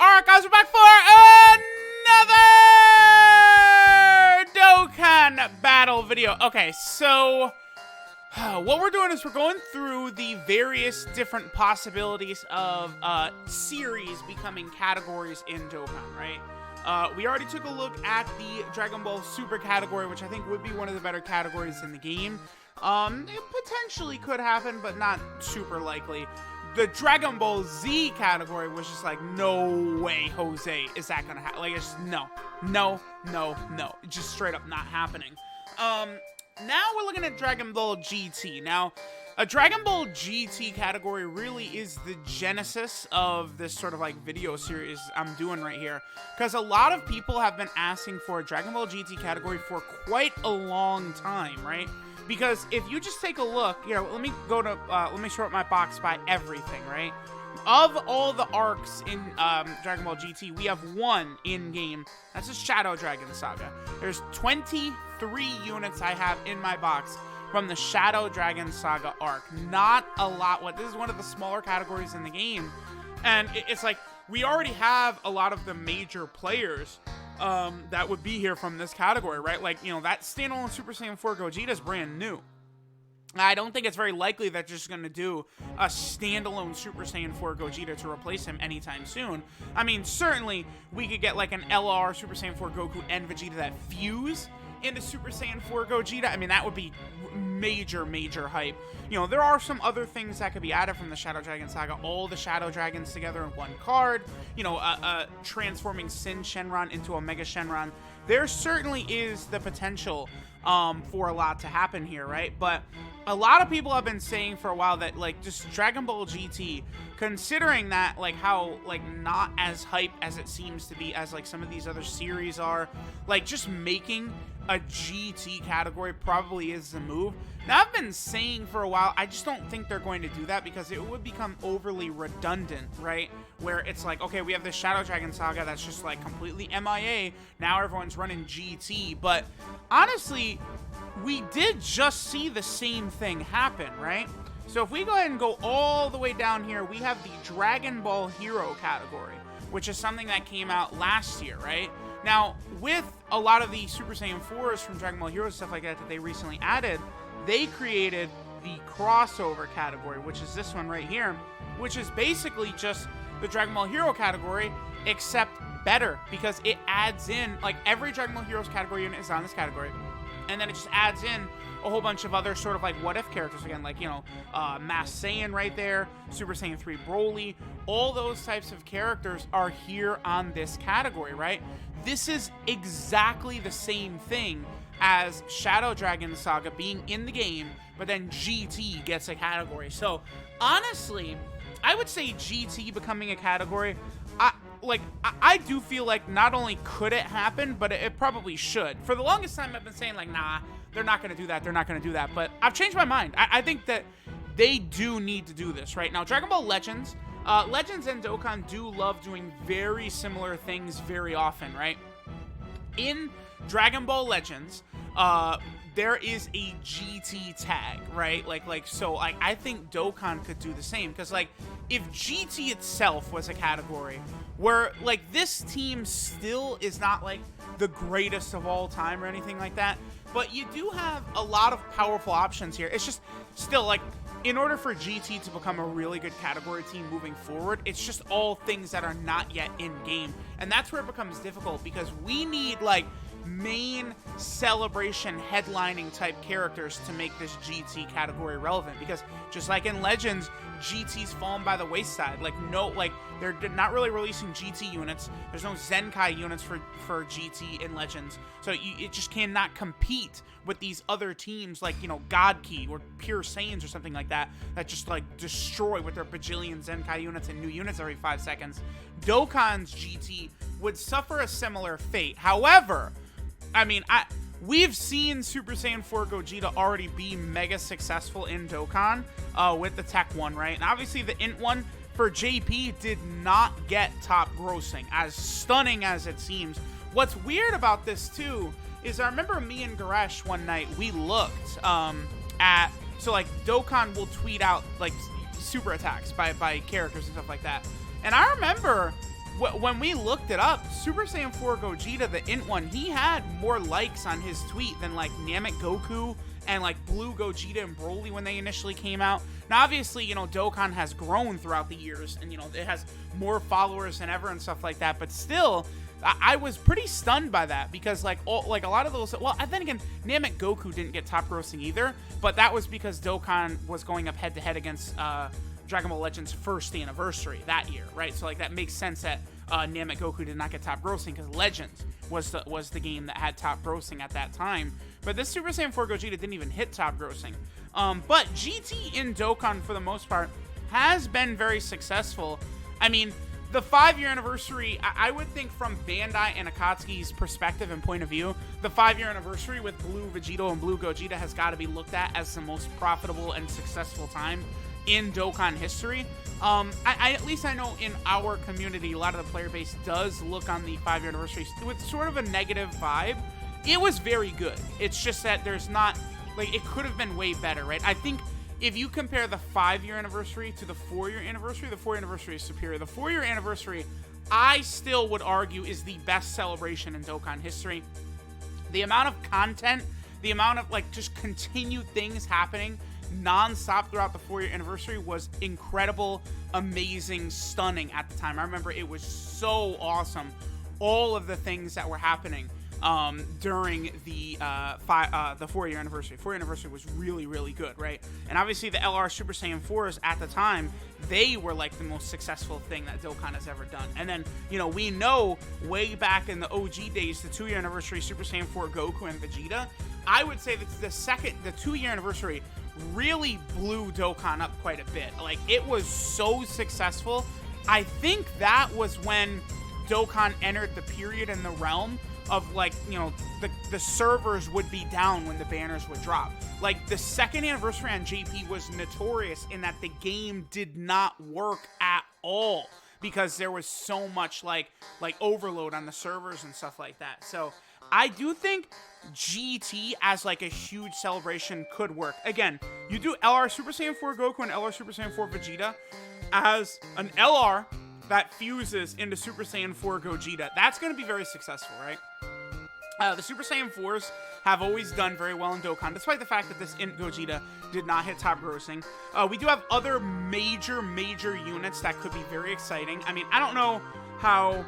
Alright guys, we're back for another Dokkan battle video. Okay, so what we're doing is we're going through the various different possibilities of series becoming categories in Dokkan, right? We already took a look at the Dragon Ball Super category, which I think would be one of the better categories in the game. It potentially could happen, but not super likely. The Dragon Ball Z category was just like, no way, Jose, is that gonna happen? Like, it's just no. Just straight up not happening. Now we're looking at Dragon Ball GT. Now, a Dragon Ball GT category really is the genesis of this sort of like video series I'm doing right here. Because a lot of people have been asking for a Dragon Ball GT category for quite a long time, right? Because if you just take a look, you know, let me sort my box by everything, right? Of all the arcs in Dragon Ball GT, we have one in-game. That's a Shadow Dragon Saga. There's 23 units I have in my box from the Shadow Dragon Saga arc. Not a lot. This is one of the smaller categories in the game. And it's like, we already have a lot of the major players that would be here from this category, right? Like, you know, that standalone Super Saiyan 4 Gogeta is brand new. I don't think it's very likely that they're just going to do a standalone Super Saiyan 4 Gogeta to replace him anytime soon. I mean, certainly we could get like an LR Super Saiyan 4 Goku and Vegeta that fuse into Super Saiyan 4 Gogeta. I mean, that would be major hype. You know, there are some other things that could be added from the Shadow Dragon Saga. All the Shadow Dragons together in one card. You know, transforming Sin Shenron into Omega Shenron. There certainly is the potential for a lot to happen here, right? But a lot of people have been saying for a while that, like, just Dragon Ball GT, considering that, like, how, like, not as hype as it seems to be as, like, some of these other series are, like, just making a GT category probably is the move. Now, I've been saying for a while, I just don't think they're going to do that because it would become overly redundant, right? Where it's like, okay, we have this Shadow Dragon Saga that's just like completely MIA. Now everyone's running GT. But honestly, we did just see the same thing happen, right? So if we go ahead and go all the way down here, we have the Dragon Ball Hero category, which is something that came out last year, right? Now, with a lot of the Super Saiyan 4s from Dragon Ball Heroes, stuff like that they recently added, they created the crossover category, which is this one right here, which is basically just the Dragon Ball Hero category, except better, because it adds in, like, every Dragon Ball Heroes category unit is on this category, and then it just adds in a whole bunch of other sort of like what-if characters again, like, you know, Masked Saiyan right there, Super Saiyan 3 Broly, all those types of characters are here on this category, right? This is exactly the same thing as Shadow Dragon Saga being in the game, but then GT gets a category. So, honestly, I would say GT becoming a category, I do feel like not only could it happen, but it probably should. For the longest time, I've been saying, like, nah, they're not going to do that, they're not going to do that. But I've changed my mind. I think that they do need to do this, right? Now, Dragon Ball Legends, Legends and Dokkan do love doing very similar things very often, right? In Dragon Ball Legends, there is a GT tag, right? So I think Dokkan could do the same, because, like, if GT itself was a category where, like, this team still is not, like, the greatest of all time or anything like that, but you do have a lot of powerful options here. It's just still, like, in order for GT to become a really good category team moving forward, it's just all things that are not yet in-game. And that's where it becomes difficult, because we need, like, main celebration headlining type characters to make this GT category relevant, because just like in Legends, GT's fallen by the wayside. Like, no, like, they're not really releasing GT units. There's no Zenkai units for GT in Legends, so it just cannot compete with these other teams like, you know, God Key or Pure Saiyans or something like that just like destroy with their bajillion Zenkai units and new units every 5 seconds. Dokkan's GT would suffer a similar fate. However, I mean, we've seen Super Saiyan 4 Gogeta already be mega successful in Dokkan with the Tech one, right? And obviously the Int one for JP did not get top grossing, as stunning as it seems. What's weird about this too is I remember me and Garesh one night, we looked at, so like Dokkan will tweet out like super attacks by characters and stuff like that. And I remember when we looked it up, Super Saiyan 4 Gogeta, the int one, he had more likes on his tweet than like Namek Goku and like Blue Gogeta and Broly when they initially came out. Now, obviously, you know, Dokkan has grown throughout the years, and, you know, it has more followers than ever and stuff like that, but still, I was pretty stunned by that, because like a lot of those, well, then again, Namek Goku didn't get top grossing either, but that was because Dokkan was going up head to head against Dragon Ball Legends' first anniversary that year, right? So like that makes sense that Namek Goku did not get top grossing, because Legends was the game that had top grossing at that time. But this Super Saiyan 4 Gogeta didn't even hit top grossing. But GT in Dokkan, for the most part, has been very successful. I mean, the 5-year anniversary, I would think from Bandai and Akatsuki's perspective and point of view, the 5-year anniversary with Blue Vegito and Blue Gogeta has got to be looked at as the most profitable and successful time in Dokkan history. At least I know in our community, a lot of the player base does look on the 5-year anniversary with sort of a negative vibe. It was very good. It's just that there's not, like, it could have been way better, right? I think if you compare the 5-year anniversary to the 4-year anniversary, the 4-year anniversary is superior. The 4-year anniversary, I still would argue, is the best celebration in Dokkan history. The amount of content, the amount of, like, just continued things happening non-stop throughout the 4-year anniversary was incredible, amazing, stunning at the time. I remember it was so awesome, all of the things that were happening during the 4-year anniversary. 4-year anniversary was really, really good, right? And obviously the LR Super Saiyan 4s at the time, they were like the most successful thing that Dokkan has ever done. And then, you know, we know way back in the OG days, the 2-year anniversary Super Saiyan 4 Goku and Vegeta, I would say that the 2-year anniversary really blew Dokkan up quite a bit. Like, it was so successful. I think that was when Dokkan entered the period in the realm of, like, you know, the servers would be down when the banners would drop. Like, the 2nd anniversary on JP was notorious in that the game did not work at all, because there was so much like overload on the servers and stuff like that. So I do think GT as like a huge celebration could work. Again, you do LR Super Saiyan 4 Goku and LR Super Saiyan 4 Vegeta as an LR that fuses into Super Saiyan 4 Gogeta. That's going to be very successful, right? The Super Saiyan 4s have always done very well in Dokkan, despite the fact that this Int Gogeta did not hit top grossing. We do have other major units that could be very exciting. I mean, I don't know how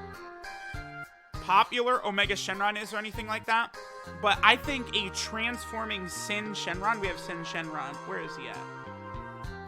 popular Omega Shenron is or anything like that, but I think a transforming Sin Shenron, we have Sin Shenron, where is he at?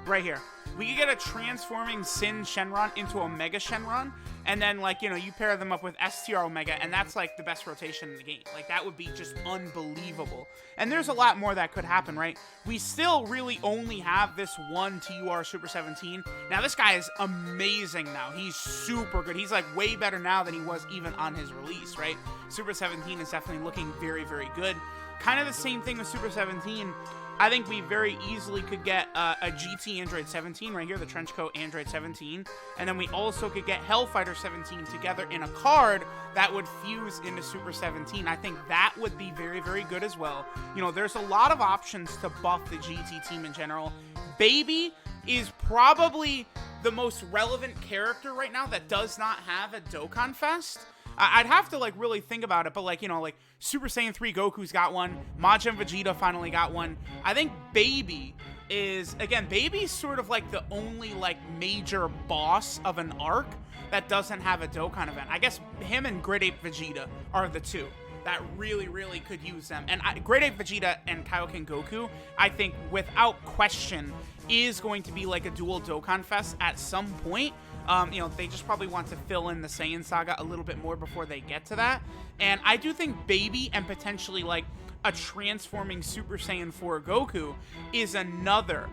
Right here. We could get a transforming Sin Shenron into Omega Shenron, and then, like, you know, you pair them up with STR Omega, and that's, like, the best rotation in the game. Like, that would be just unbelievable. And there's a lot more that could happen, right? We still really only have this one TUR Super 17. Now, this guy is amazing now. He's super good. He's, like, way better now than he was even on his release, right? Super 17 is definitely looking very, very good. Kind of the same thing with Super 17. I think we very easily could get a GT Android 17 right here, the Trenchcoat Android 17, and then we also could get Hellfighter 17 together in a card that would fuse into Super 17. I think that would be very, very good as well. You know, there's a lot of options to buff the GT team in general. Baby is probably the most relevant character right now that does not have a Dokkan Fest. I'd have to, like, really think about it, but, like, you know, like, Super Saiyan 3 Goku's got one, Majin Vegeta finally got one. I think Baby is, again, Baby's sort of, like, the only, like, major boss of an arc that doesn't have a Dokkan event. I guess him and Great Ape Vegeta are the two that really, really could use them. And Great Ape Vegeta and Kaioken Goku, I think, without question, is going to be, like, a dual Dokkan Fest at some point. You know, they just probably want to fill in the Saiyan Saga a little bit more before they get to that. And I do think Baby and potentially, like, a transforming Super Saiyan 4 Goku is another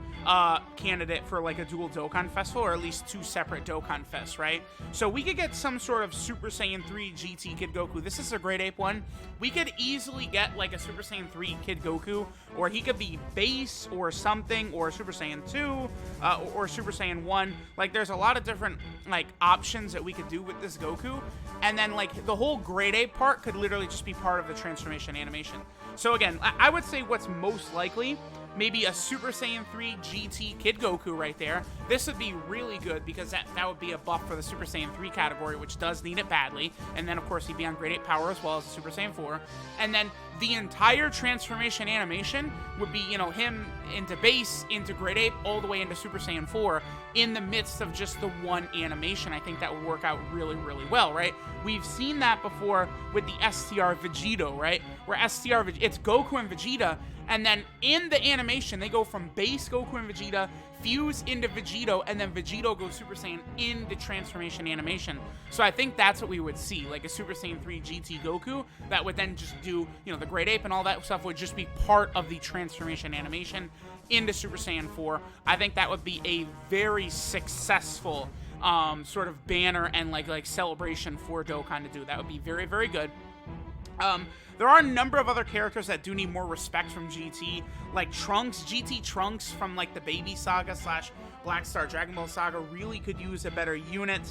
candidate for, like, a dual Dokkan Festival, or at least 2 separate Dokkan Fests, right? So we could get some sort of Super Saiyan 3 GT Kid Goku. This is a Great Ape one. We could easily get, like, a Super Saiyan 3 Kid Goku, or he could be base or something, or Super Saiyan 2, or Super Saiyan 1. Like, there's a lot of different, like, options that we could do with this Goku. And then, like, the whole Great Ape part could literally just be part of the transformation animation. So again, I would say what's most likely maybe a Super Saiyan 3 GT Kid Goku right there. This would be really good because that would be a buff for the Super Saiyan 3 category, which does need it badly. And then, of course, he'd be on grade 8 power as well as the Super Saiyan 4. And then the entire transformation animation would be, you know, him into base, into grade 8, all the way into Super Saiyan 4 in the midst of just the one animation. I think that would work out really, really well, right? We've seen that before with the STR Vegito, right? Where it's Goku and Vegeta, and then in the animation, they go from base Goku and Vegeta, fuse into Vegito, and then Vegito goes Super Saiyan in the transformation animation. So I think that's what we would see, like a Super Saiyan 3 GT Goku that would then just do, you know, the grade ape and all that stuff would just be part of the transformation animation into Super Saiyan 4. I think that would be a very successful sort of banner and like celebration for Dokkan to do. That would be very, very good. There are a number of other characters that do need more respect from GT, like Trunks. GT Trunks from like the Baby Saga / Black Star Dragon Ball Saga really could use a better unit.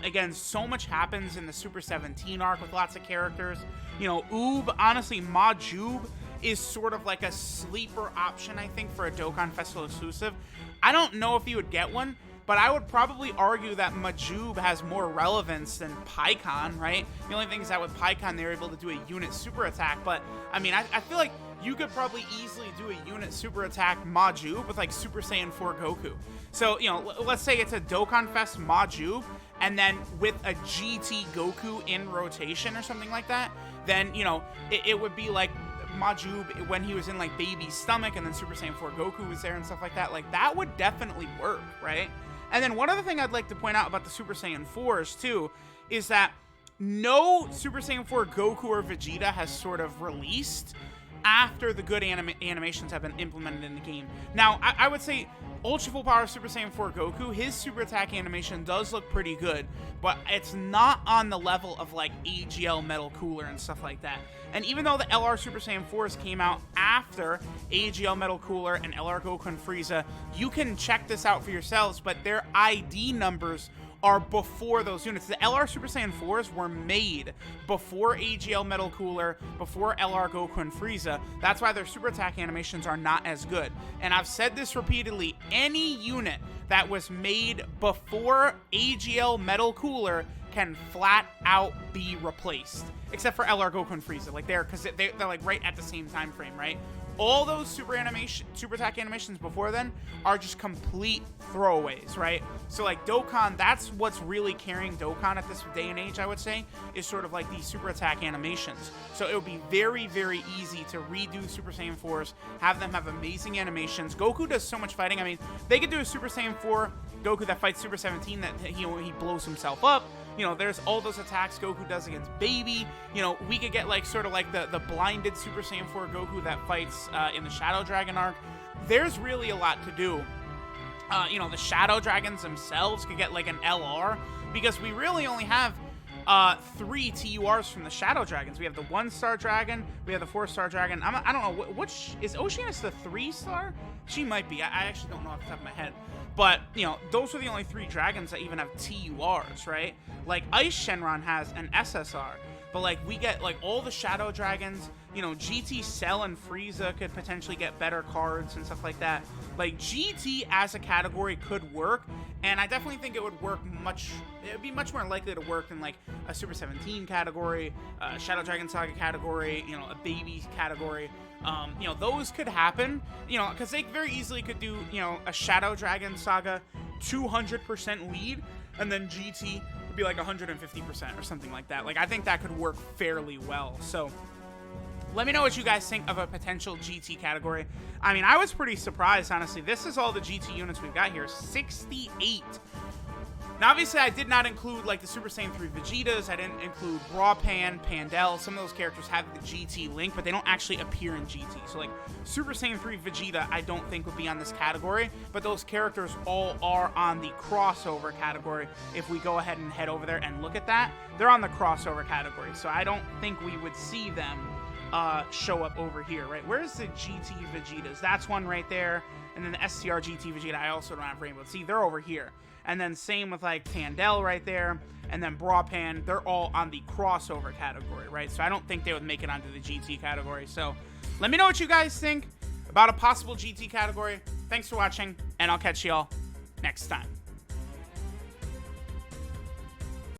Again, so much happens in the Super 17 arc with lots of characters. You know, honestly, Majub is sort of like a sleeper option, I think, for a Dokkan Festival exclusive. I don't know if you would get one, but I would probably argue that Majub has more relevance than Pikkon, right? The only thing is that with Pikkon, they were able to do a unit super attack, but I mean, I feel like you could probably easily do a unit super attack Majub with like Super Saiyan 4 Goku. So, you know, let's say it's a Dokkan Fest Majub, and then with a GT Goku in rotation or something like that, then, you know, it would be like Majub when he was in like baby's stomach, and then Super Saiyan 4 Goku was there and stuff like that. Like, that would definitely work, right? And then one other thing I'd like to point out about the Super Saiyan 4s too is that no Super Saiyan 4 Goku or Vegeta has sort of released after the good animations have been implemented in the game. Now, I would say Ultra Full Power Super Saiyan 4 Goku, his super attack animation does look pretty good, but it's not on the level of like AGL Metal Cooler and stuff like that. And even though the LR Super Saiyan 4s came out after AGL Metal Cooler and LR Goku and Frieza, you can check this out for yourselves, but their ID numbers are before those units. The LR Super Saiyan 4s were made before AGL Metal Cooler, before LR Goku and Frieza. That's why their super attack animations are not as good. And I've said this repeatedly, any unit that was made before AGL Metal Cooler can flat out be replaced. Except for LR Goku and Frieza, like they're like right at the same time frame, right? All those super attack animations before then are just complete throwaways, right? So like Dokkan, that's what's really carrying Dokkan at this day and age, I would say, is sort of like these super attack animations. So it would be very, very easy to redo Super Saiyan 4s, have them have amazing animations. Goku does so much fighting. I mean, they could do a Super Saiyan 4 Goku that fights Super 17 that he blows himself up. You know, there's all those attacks Goku does against Baby. You know, we could get like sort of like the blinded Super Saiyan 4 Goku that fights in the Shadow Dragon arc. There's really a lot to do. You know, the Shadow Dragons themselves could get like an LR, because we really only have 3 TURs from the Shadow Dragons. We have the 1-star dragon, we have the 4-star dragon. I don't know, which is Oceanus the 3-star? She might be. I actually don't know off the top of my head. But, you know, those are the only 3 dragons that even have TURs, right? Like, Ice Shenron has an SSR. But, like, we get, like, all the Shadow Dragons. You know, GT Cell and Frieza could potentially get better cards and stuff like that. Like, GT as a category could work. And I definitely think it would work it would be much more likely to work than, like, a Super 17 category, a Shadow Dragon Saga category, you know, a Baby category. You know, those could happen, you know, because they very easily could do, you know, a Shadow Dragon Saga 200% lead, and then GT would be like 150% or something like that. Like, I think that could work fairly well. So let me know what you guys think of a potential GT category. I mean, I was pretty surprised, honestly. This is all the GT units we've got here, 68. Now, obviously, I did not include, like, the Super Saiyan 3 Vegetas. I didn't include Brawpan, Pandel. Some of those characters have the GT link, but they don't actually appear in GT. So, like, Super Saiyan 3 Vegeta, I don't think would be on this category, but those characters all are on the crossover category. If we go ahead and head over there and look at that, they're on the crossover category. So I don't think we would see them show up over here, right? Where's the GT Vegetas? That's one right there. And then the STR GT Vegeta, I also don't have Rainbow. See, they're over here. And then same with like Pandel right there. And then Brawpan, they're all on the crossover category, right? So I don't think they would make it onto the GT category. So let me know what you guys think. about a possible GT category. Thanks for watching, and I'll catch y'all next time.